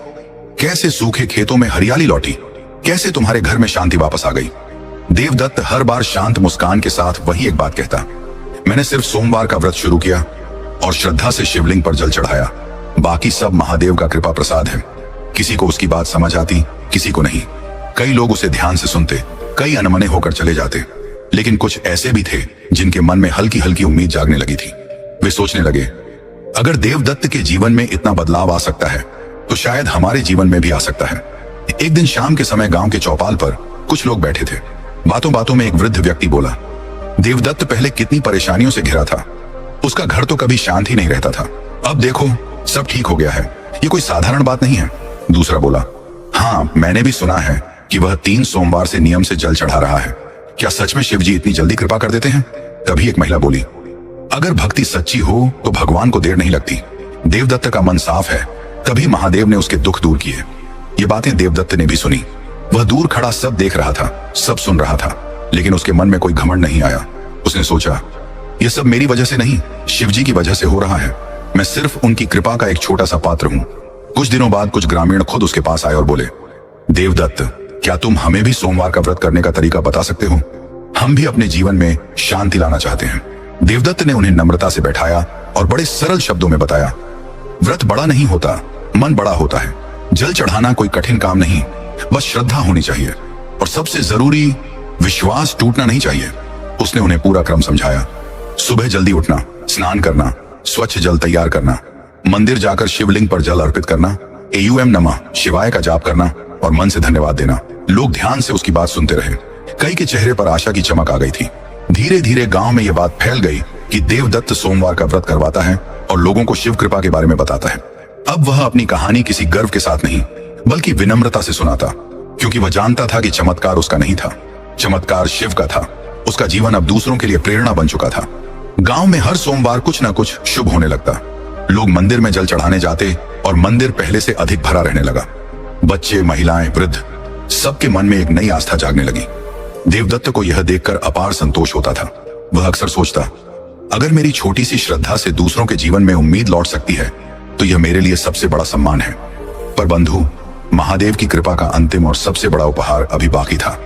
कैसे सूखे खेतों में हरियाली लौटी? कैसे तुम्हारे घर में शांति वापस आ गई? देवदत्त हर बार शांत मुस्कान के साथ वही एक बात कहता, मैंने सिर्फ सोमवार का व्रत शुरू किया और श्रद्धा से शिवलिंग पर जल चढ़ाया। बाकी सब महादेव का कृपा प्रसाद है। किसी को उसकी बात समझ आती, किसी को नहीं। कई लोग उसे ध्यान से सुनते, कई अनमने होकर चले जाते, लेकिन कुछ ऐसे भी थे जिनके मन में हल्की हल्की उम्मीद जागने लगी थी। वे सोचने लगे, अगर देवदत्त के जीवन में इतना बदलाव आ सकता है तो शायद हमारे जीवन में भी आ सकता है। एक दिन शाम के समय गांव के चौपाल पर कुछ लोग बैठे थे। बातों बातों में एक वृद्ध व्यक्ति बोला, देवदत्त पहले कितनी परेशानियों से घिरा था। उसका घर तो कभी शांत ही नहीं रहता था। अब देखो सब ठीक हो गया है। ये कोई साधारण बात नहीं है। दूसरा बोला, हाँ, मैंने भी सुना है कि वह 3 सोमवार से नियम से जल चढ़ा रहा है। क्या सच में शिवजी इतनी जल्दी कृपा कर देते हैं? तभी एक महिला बोली, अगर भक्ति सच्ची हो तो भगवान को देर नहीं लगती। देवदत्त का मन साफ है, तभी महादेव ने उसके दुख दूर किए। ये बातें देवदत्त ने भी सुनी। वह दूर खड़ा सब देख रहा था, सब सुन रहा था, लेकिन उसके मन में कोई घमंड नहीं आया। उसने सोचा, यह सब मेरी वजह से नहीं, शिवजी की वजह से हो रहा है। मैं सिर्फ उनकी कृपा का एक छोटा सा पात्र हूं। कुछ दिनों बाद कुछ ग्रामीण खुद उसके पास आए और बोले, देवदत्त, क्या तुम हमें भी सोमवार का व्रत करने का तरीका बता सकते हो? हम भी अपने जीवन में शांति लाना चाहते हैं। देवदत्त ने उन्हें नम्रता से बैठाया और बड़े सरल शब्दों में बताया, व्रत बड़ा नहीं होता, मन बड़ा होता है। जल चढ़ाना कोई कठिन काम नहीं, बस श्रद्धा होनी चाहिए और सबसे जरूरी विश्वास टूटना नहीं चाहिए। उसने उन्हें पूरा क्रम समझाया। सुबह जल्दी उठना, स्नान करना, स्वच्छ जल तैयार करना, मंदिर जाकर शिवलिंग पर जल अर्पित करना, एयूएम नमः शिवाय का जाप करना और मन से धन्यवाद देना। लोग ध्यान से उसकी बात सुनते रहे। कई के चेहरे पर आशा की चमक आ गई थी। धीरे धीरे गांव में यह बात फैल गई कि देवदत्त सोमवार का व्रत करवाता है और लोगों को शिव कृपा के बारे में बताता है। अब वह अपनी कहानी किसी गर्व के साथ नहीं बल्कि विनम्रता से सुनाता, क्योंकि वह जानता था कि चमत्कार उसका नहीं था, चमत्कार शिव का था। उसका जीवन अब दूसरों के लिए प्रेरणा बन चुका था। गांव में हर सोमवार कुछ न कुछ शुभ होने लगता। लोग मंदिर में जल चढ़ाने जाते और मंदिर पहले से अधिक भरा रहने लगा। बच्चे, महिलाएं, वृद्ध, सबके मन में एक नई आस्था जागने लगी। देवदत्त को यह देखकर अपार संतोष होता था। वह अक्सर सोचता, अगर मेरी छोटी सी श्रद्धा से दूसरों के जीवन में उम्मीद लौट सकती है तो यह मेरे लिए सबसे बड़ा सम्मान है। पर बंधु, महादेव की कृपा का अंतिम और सबसे बड़ा उपहार अभी बाकी था।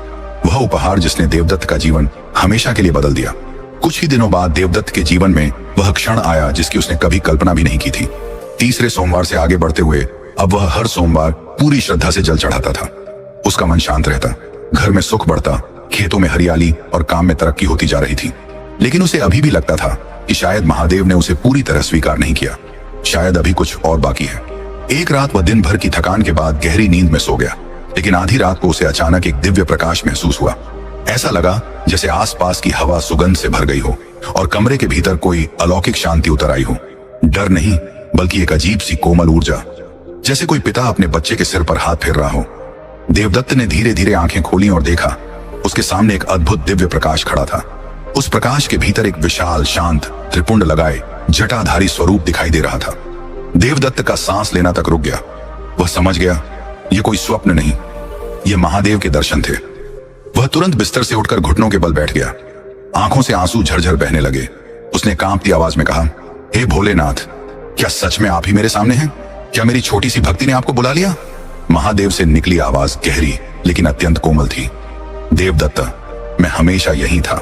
वह उपहार जिसने देवदत्त का जीवन हमेशा के लिए बदल दिया। कुछ ही दिनों बाद देवदत्त के जीवन में वह क्षण आया जिसकी उसने कभी कल्पना भी नहीं की थी। तीसरे सोमवार से आगे बढ़ते हुए अब वह हर सोमवार पूरी श्रद्धा से जल चढ़ाता था। उसका मन शांत रहता, घर में सुख बढ़ता, खेतों में हरियाली और काम में तरक्की होती जा रही थी। लेकिन उसे अभी भी लगता था कि शायद महादेव ने उसे पूरी तरह स्वीकार नहीं किया। शायद अभी कुछ और बाकी है। एक रात वह दिन भर की थकान के बाद गहरी नींद में सो गया, लेकिन आधी रात को उसे अचानक एक दिव्य प्रकाश महसूस हुआ। ऐसा लगा जैसे आसपास की हवा सुगंध से भर गई हो और कमरे के भीतर कोई अलौकिक शांति उतर आई हो। डर नहीं, बल्कि एक अजीब सी कोमल ऊर्जा, जैसे कोई पिता अपने बच्चे के सिर पर हाथ फेर रहा हो। देवदत्त ने धीरे धीरे आंखें खोली और देखा, उसके सामने एक अद्भुत दिव्य प्रकाश खड़ा था। उस प्रकाश के भीतर एक विशाल, शांत, त्रिपुंड लगाए जटाधारी स्वरूप दिखाई दे रहा था। देवदत्त का सांस लेना तक रुक गया। वह समझ गया, यह कोई स्वप्न नहीं, यह महादेव के दर्शन थे। वह तुरंत बिस्तर से उठकर घुटनों के बल बैठ गया। आंखों से आंसू झरझर बहने लगे। उसने कांपती आवाज में कहा, हे भोलेनाथ, क्या सच में आप ही मेरे सामने हैं? क्या मेरी छोटी सी भक्ति ने आपको बुला लिया? महादेव से निकली आवाज गहरी लेकिन अत्यंत कोमल थी। देवदत्त, मैं हमेशा यही था।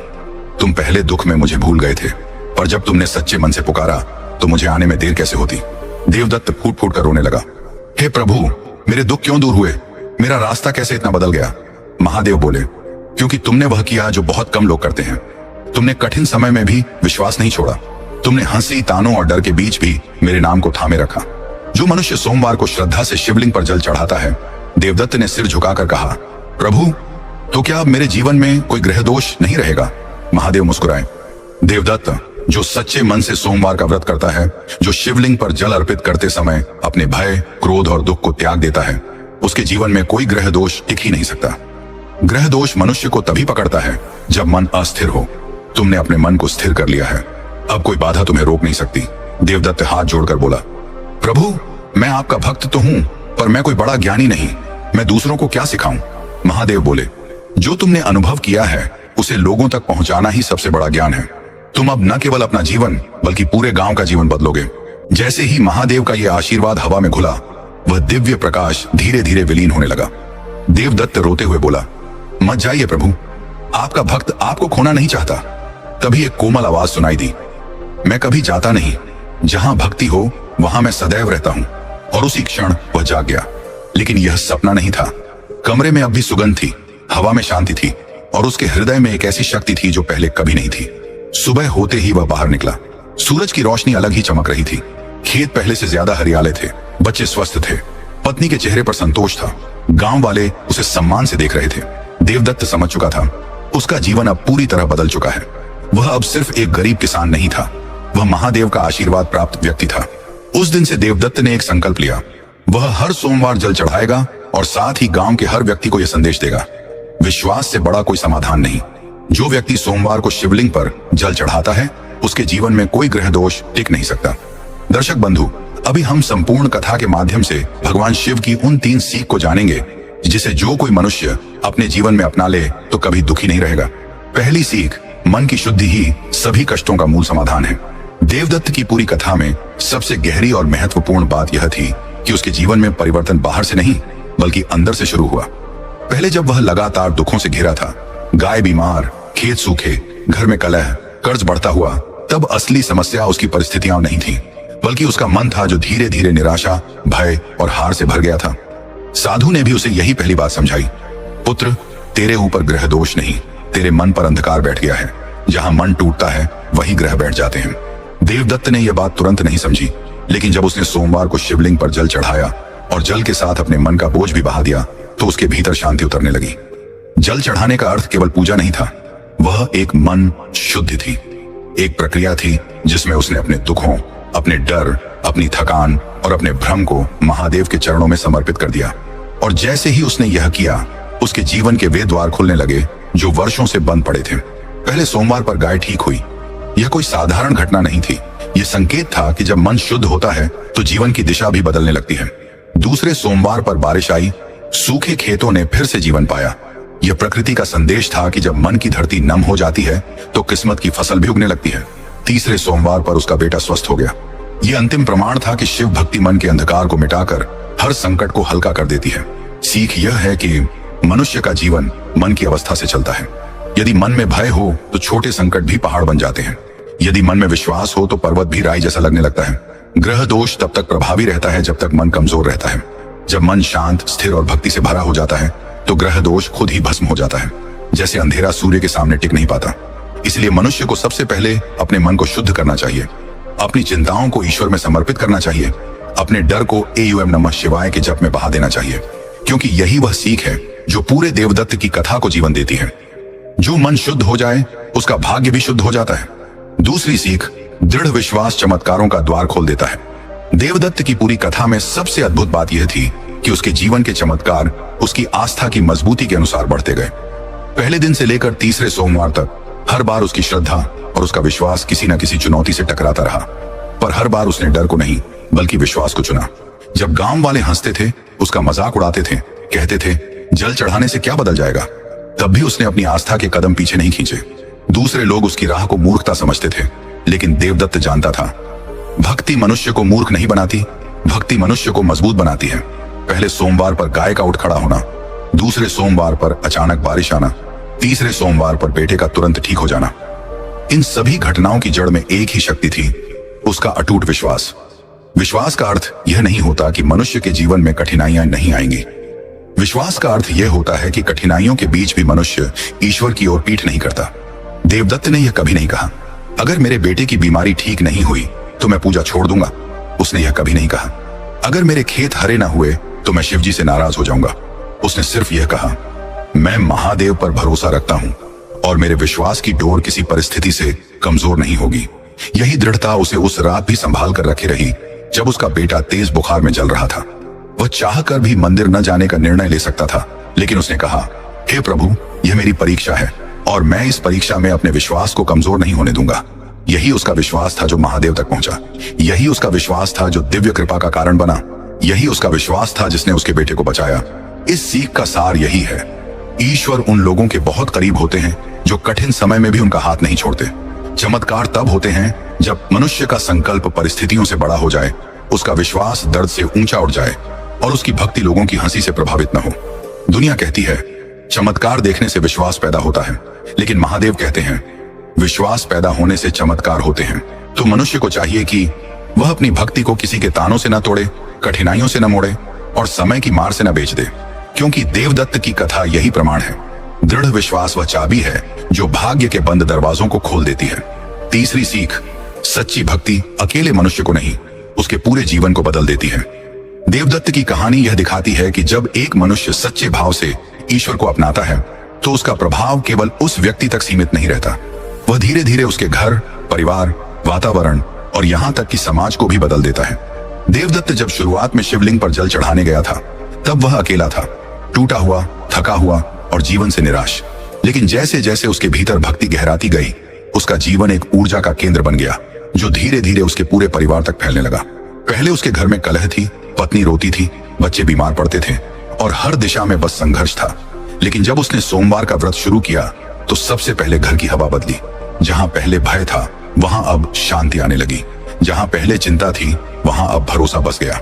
तुम पहले दुख में मुझे भूल गए थे, पर जब तुमने सच्चे मन से पुकारा तो मुझे आने में देर कैसे होती। देवदत्त फूट फूट कर रोने लगा। हे प्रभु, मेरे दुख क्यों दूर हुए? मेरा रास्ता कैसे इतना बदल गया? महादेव बोले, क्योंकि तुमने वह किया जो बहुत कम लोग करते हैं। तुमने कठिन समय में भी विश्वास नहीं छोड़ा। तुमने हंसी, तानों और डर के बीच भी मेरे नाम को थामे रखा। जो मनुष्य सोमवार को श्रद्धा से शिवलिंग पर जल चढ़ाता है, देवदत्त ने सिर झुकाकर कहा, प्रभु, तो क्या अब मेरे जीवन में कोई ग्रह दोष नहीं रहेगा? महादेव मुस्कुराए। देवदत्त, जो सच्चे मन से सोमवार का व्रत करता है, जो शिवलिंग पर जल अर्पित करते समय अपने भय, क्रोध और दुख को त्याग देता है, उसके जीवन में कोई ग्रह दोष टिक ही नहीं सकता। ग्रह दोष मनुष्य को तभी पकड़ता है जब मन अस्थिर हो। तुमने अपने मन को स्थिर कर लिया है, अब कोई बाधा तुम्हें रोक नहीं सकती। देवदत्त हाथ जोड़कर बोला, प्रभु मैं आपका भक्त तो हूं, पर मैं कोई बड़ा ज्ञानी नहीं, मैं दूसरों को क्या सिखाऊं। महादेव बोले, जो तुमने अनुभव किया है उसे लोगों तक पहुंचाना ही सबसे बड़ा ज्ञान है। तुम अब न केवल अपना जीवन बल्कि पूरे गांव का जीवन बदलोगे। जैसे ही महादेव का यह आशीर्वाद हवा में घुला, वह दिव्य प्रकाश धीरे धीरे विलीन होने लगा। देवदत्त रोते हुए बोला, मत जाइए प्रभु, आपका भक्त आपको खोना नहीं चाहता। तभी एक कोमल आवाज सुनाई दी, मैं कभी जाता नहीं, जहां भक्ति हो वहां मैं सदैव रहता हूं। और उसी क्षण वह जाग गया। लेकिन यह सपना नहीं था। कमरे में अब भी सुगंध थी, हवा में शांति थी और उसके हृदय में एक ऐसी शक्ति थी जो पहले कभी नहीं थी। सुबह होते ही वह बाहर निकला। सूरज की रोशनी अलग ही चमक रही थी। खेत पहले से ज्यादा हरियाले थे, बच्चे स्वस्थ थे, पत्नी के चेहरे पर संतोष था। गांव वाले उसे सम्मान से देख रहे थे। देवदत्त समझ चुका था, उसका जीवन अब पूरी तरह बदल चुका है। वह अब सिर्फ एक गरीब किसान नहीं था, वह महादेव का आशीर्वाद प्राप्त व्यक्ति था। उस दिन से देवदत्त ने एक संकल्प लिया, वह हर सोमवार जल चढ़ाएगा और साथ ही गांव के हर व्यक्ति को यह संदेश देगा, विश्वास से बड़ा कोई समाधान नहीं। जो व्यक्ति सोमवार को शिवलिंग पर जल चढ़ाता है, उसके जीवन में कोई ग्रह दोष टिक नहीं सकता। दर्शक बंधु, अभी हम संपूर्ण कथा के माध्यम से भगवान शिव की उन 3 सीख को जानेंगे, जिसे जो कोई मनुष्य अपने जीवन में अपना ले तो कभी दुखी नहीं रहेगा। पहली सीख, मन की शुद्धि ही सभी कष्टों का मूल समाधान है। देवदत्त की पूरी कथा में सबसे गहरी और महत्वपूर्ण बात यह थी कि उसके जीवन में परिवर्तन बाहर से नहीं बल्कि अंदर से शुरू हुआ। पहले जब वह लगातार दुखों से घिरा था, गाय बीमार, खेत सूखे, घर में कलह, कर्ज बढ़ता हुआ, तब असली समस्या उसकी परिस्थितियां नहीं थी, बल्कि उसका मन था जो धीरे धीरे निराशा, भय और हार से भर गया था। साधु ने भी उसे यही पहली बात समझाई, पुत्र तेरे ऊपर ग्रह दोष नहीं, तेरे मन पर अंधकार बैठ गया है। जहां मन टूटता है वही ग्रह बैठ जाते हैं। देवदत्त ने यह बात तुरंत नहीं समझी, लेकिन जब उसने सोमवार को शिवलिंग पर जल चढ़ाया और जल के साथ अपने मन का बोझ भी बहा दिया, तो उसके भीतर शांति उतरने लगी। जल चढ़ाने का अर्थ केवल पूजा नहीं था, वह एक मन शुद्धि थी, एक प्रक्रिया थी जिसमें उसने अपने दुखों, अपने डर, अपनी थकान और अपने भ्रम को महादेव के चरणों में समर्पित कर दिया। और जैसे ही उसने यह किया, उसके जीवन के वे द्वार खुलने लगे जो वर्षों से बंद पड़े थे। पहले सोमवार पर गाय ठीक हुई। यह कोई साधारण घटना नहीं थी, यह संकेत था कि जब मन शुद्ध होता है तो जीवन की दिशा भी बदलने लगती है। दूसरे सोमवार पर बारिश आई, सूखे खेतों ने फिर से जीवन पाया। यह प्रकृति का संदेश था कि जब मन की धरती नम हो जाती है तो किस्मत की फसल भी उगने लगती है। तीसरे सोमवार पर उसका बेटा स्वस्थ हो गया। यह अंतिम प्रमाण था कि शिव भक्ति मन के अंधकार को मिटाकर हर संकट को हल्का कर देती है। सीख यह है कि मनुष्य का जीवन मन की अवस्था से चलता है। यदि मन में भय हो तो छोटे संकट भी पहाड़ बन जाते हैं। यदि मन में विश्वास हो तो पर्वत भी राई जैसा लगने लगता है। ग्रह दोष तब तक प्रभावी रहता है जब तक मन कमजोर रहता है। जब मन शांत, स्थिर और भक्ति से भरा हो जाता है तो ग्रह दोष खुद ही भस्म हो जाता है। जैसे अंधेरा सूर्य के सामने टिक नहीं पाता। इसलिए मनुष्य को सबसे पहले अपने मन को शुद्ध करना चाहिए, अपनी चिंताओं को ईश्वर में समर्पित करना चाहिए, अपने डर को एयूएम नमः शिवाय के जप में बहा देना चाहिए, क्योंकि यही वह सीख है जो पूरे देवदत्त की कथा को जीवन देती है। जो मन शुद्ध हो जाए उसका भाग्य भी शुद्ध हो जाता है। दूसरी सीख, दृढ़ विश्वास चमत्कारों का द्वार खोल देता है। देवदत्त की पूरी कथा में सबसे अद्भुत बात यह थी कि उसके जीवन के चमत्कार उसकी आस्था की मजबूती के अनुसार बढ़ते गए। पहले दिन से लेकर तीसरे सोमवार तक हर बार उसकी श्रद्धा और उसका विश्वास किसी न किसी चुनौती से टकराता रहा, पर हर बार उसने डर को नहीं बल्कि विश्वास को चुना। जब गांव वाले हंसते थे, उसका मजाक उड़ाते थे, कहते थे जल चढ़ाने से क्या बदल जाएगा, तब भी उसने अपनी आस्था के कदम पीछे नहीं खींचे। दूसरे लोग उसकी राह को मूर्खता समझते थे, लेकिन देवदत्त जानता था भक्ति मनुष्य को मूर्ख नहीं बनाती, भक्ति मनुष्य को मजबूत बनाती है। पहले सोमवार पर गाय का उठ खड़ा होना, दूसरे सोमवार पर अचानक बारिश आना, तीसरे सोमवार पर बेटे का तुरंत ठीक हो जाना, इन सभी घटनाओं की जड़ में एक ही शक्ति थी, उसका अटूट विश्वास। विश्वास का अर्थ यह नहीं होता कि मनुष्य के जीवन में कठिनाइयां नहीं आएंगी। विश्वास का अर्थ यह होता है कि कठिनाइयों के बीच भी मनुष्य ईश्वर की ओर पीठ नहीं करता। देवदत्त ने यह कभी नहीं कहा, अगर मेरे बेटे की बीमारी ठीक नहीं हुई तो मैं पूजा छोड़ दूंगा। उसने यह कभी नहीं कहा, अगर मेरे खेत हरे ना हुए तो मैं शिवजी से नाराज हो जाऊंगा। उसने सिर्फ यह कहा, मैं महादेव पर भरोसा रखता हूं और मेरे विश्वास की डोर किसी परिस्थिति से कमजोर नहीं होगी। यही दृढ़ता उसे उस रात भी संभाल कर रखे रही जब उसका बेटा तेज बुखार में जल रहा था। वह चाहकर भी मंदिर न जाने का निर्णय ले सकता था, लेकिन उसने कहा, हे प्रभु, यह मेरी परीक्षा है और मैं इस परीक्षा में अपने विश्वास को कमजोर नहीं होने दूंगा। यही उसका विश्वास था जो महादेव तक पहुंचा। यही उसका विश्वास था जो दिव्य कृपा का कारण बना। यही उसका विश्वास था जिसने उसके बेटे को बचाया। इस सीख का सार यही है, ईश्वर उन लोगों के बहुत करीब होते हैं जो कठिन समय में भी उनका हाथ नहीं छोड़ते। चमत्कार तब होते हैं जब मनुष्य का संकल्प परिस्थितियों से बड़ा हो जाए, उसका विश्वास दर्द से ऊंचा उठ जाए और उसकी भक्ति लोगों की हंसी से प्रभावित न हो। दुनिया कहती है चमत्कार देखने से विश्वास पैदा होता है, लेकिन महादेव कहते हैं विश्वास पैदा होने से चमत्कार होते हैं। तो मनुष्य को चाहिए कि वह अपनी भक्ति को किसी के तानों से न तोड़े, कठिनाइयों से न मोड़े और समय की मार से न बेच दे, क्योंकि देवदत्त की कथा यही प्रमाण है। दृढ़ विश्वास वह चाबी है जो भाग्य के बंद दरवाजों को खोल देती है। तीसरी सीख, सच्ची भक्ति अकेले मनुष्य को नहीं, उसके पूरे जीवन को बदल देती है। देवदत्त की कहानी यह दिखाती है कि जब एक मनुष्य सच्चे भाव से ईश्वर को अपनाता है तो उसका प्रभाव केवल उस व्यक्ति तक सीमित नहीं रहता, वह धीरे धीरे उसके घर, परिवार, वातावरण और यहाँ तक कि समाज को भी बदल देता है। देवदत्त जब शुरुआत में शिवलिंग पर जल चढ़ाने गया था तब वह अकेला था, टूटा हुआ, थका हुआ और जीवन से निराश। लेकिन जैसे जैसे उसके भीतर भक्ति गहराती गई, उसका जीवन एक ऊर्जा का केंद्र बन गया जो धीरे धीरे उसके पूरे परिवार तक फैलने लगा। पहले उसके घर में कलह थी, पत्नी रोती थी, बच्चे बीमार पड़ते थे और हर दिशा में बस संघर्ष था। लेकिन जब उसने सोमवार का व्रत शुरू किया तो सबसे पहले घर की हवा बदली। जहां पहले भय था वहां अब शांति आने लगी। जहां पहले चिंता थी वहां अब भरोसा बस गया।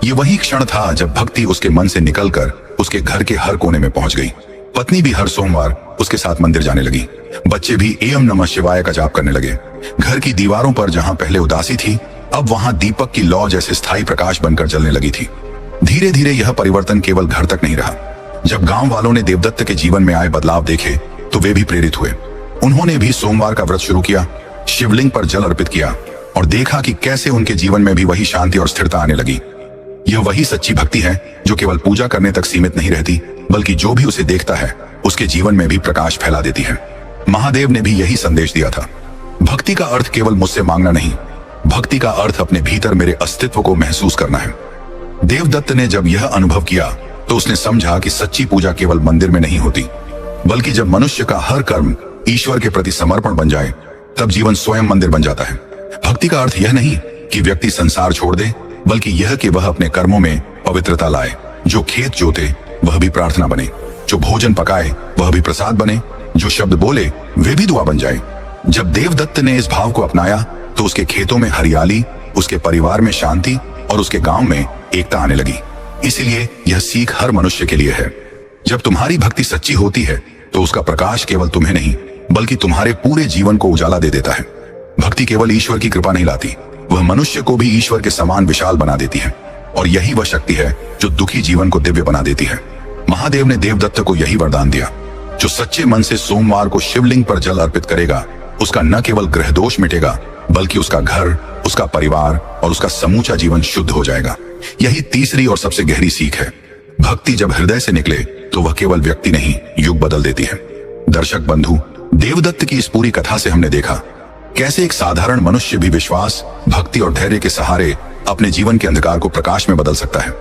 ये वही क्षण था जब भक्ति उसके मन से निकलकर उसके घर के हर कोने में पहुंच गई। पत्नी भी हर सोमवार उसके साथ मंदिर जाने लगी। बच्चे भी एम नमः शिवाय का जाप करने लगे। घर की दीवारों पर जहां पहले उदासी थी अब वहां दीपक की लौ जैसे स्थायी प्रकाश बनकर जलने लगी थी। धीरे धीरे यह परिवर्तन केवल घर तक नहीं रहा। जब गांव वालों ने देवदत्त के जीवन में आए बदलाव देखे तो वे भी प्रेरित हुए। उन्होंने भी सोमवार का व्रत शुरू किया, शिवलिंग पर जल अर्पित किया और देखा कि कैसे उनके जीवन में भी वही शांति और स्थिरता आने लगी। यह वही सच्ची भक्ति है जो केवल पूजा करने तक सीमित नहीं रहती, बल्कि जो भी उसे देखता है उसके जीवन में भी प्रकाश फैला देती है। महादेव ने भी यही संदेश दिया था, भक्ति का अर्थ केवल मुझसे मांगना नहीं, भक्ति का अर्थ अपने भीतर मेरे अस्तित्व को महसूस करना है। देवदत्त ने जब यह अनुभव किया तो उसने समझा कि सच्ची पूजा केवल मंदिर में नहीं होती, बल्कि जब मनुष्य का हर कर्म ईश्वर के प्रति समर्पण बन जाए तब जीवन स्वयं मंदिर बन जाता है। भक्ति का अर्थ यह नहीं कि व्यक्ति संसार छोड़ दे, बल्कि यह कि वह अपने कर्मों में पवित्रता लाए। जो खेत जोते वह भी प्रार्थना बने, जो भोजन पकाए वह भी प्रसाद बने, जो शब्द बोले वे भी दुआ बन जाए। जब देवदत्त ने इस भाव को अपनाया तो उसके खेतों में हरियाली, उसके परिवार में शांति और उसके गांव में एकता आने लगी। इसलिए यह सीख हर मनुष्य के लिए है। जब तुम्हारी भक्ति सच्ची होती है तो उसका प्रकाश केवल तुम्हें नहीं बल्कि तुम्हारे पूरे जीवन को उजाला दे देता है। भक्ति केवल ईश्वर की कृपा नहीं लाती, वह मनुष्य को भी ईश्वर के समान विशाल बना देती है। और यही वह शक्ति है जो दुखी जीवन को दिव्य बना देती है। महादेव ने देवदत्त को यही वरदान दिया, जो सच्चे मन से सोमवार को शिवलिंग पर जल अर्पित करेगा उसका न केवल ग्रह दोष मिटेगा, बल्कि उसका घर, उसका परिवार और उसका समूचा जीवन शुद्ध हो जाएगा। यही तीसरी और सबसे गहरी सीख है। भक्ति जब हृदय से निकले तो वह केवल व्यक्ति नहीं, युग बदल देती है। दर्शक बंधु, देवदत्त की इस पूरी कथा से हमने देखा कैसे एक साधारण मनुष्य भी विश्वास, भक्ति और धैर्य के सहारे अपने जीवन के अंधकार को प्रकाश में बदल सकता है।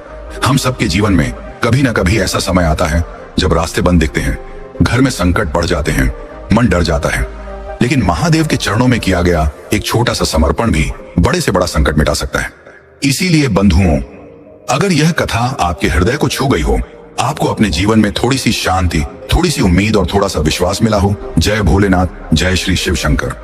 हम सबके जीवन में कभी न कभी ऐसा समय आता है जब रास्ते बंद दिखते हैं, घर में संकट बढ़ जाते हैं, मन डर जाता है, लेकिन महादेव के चरणों में किया गया एक छोटा सा समर्पण भी बड़े से बड़ा संकट मिटा सकता है। इसीलिए बंधुओं, अगर यह कथा आपके हृदय को छू गई हो, आपको अपने जीवन में थोड़ी सी शांति, थोड़ी सी उम्मीद और थोड़ा सा विश्वास मिला हो, जय भोलेनाथ, जय श्री शिव शंकर।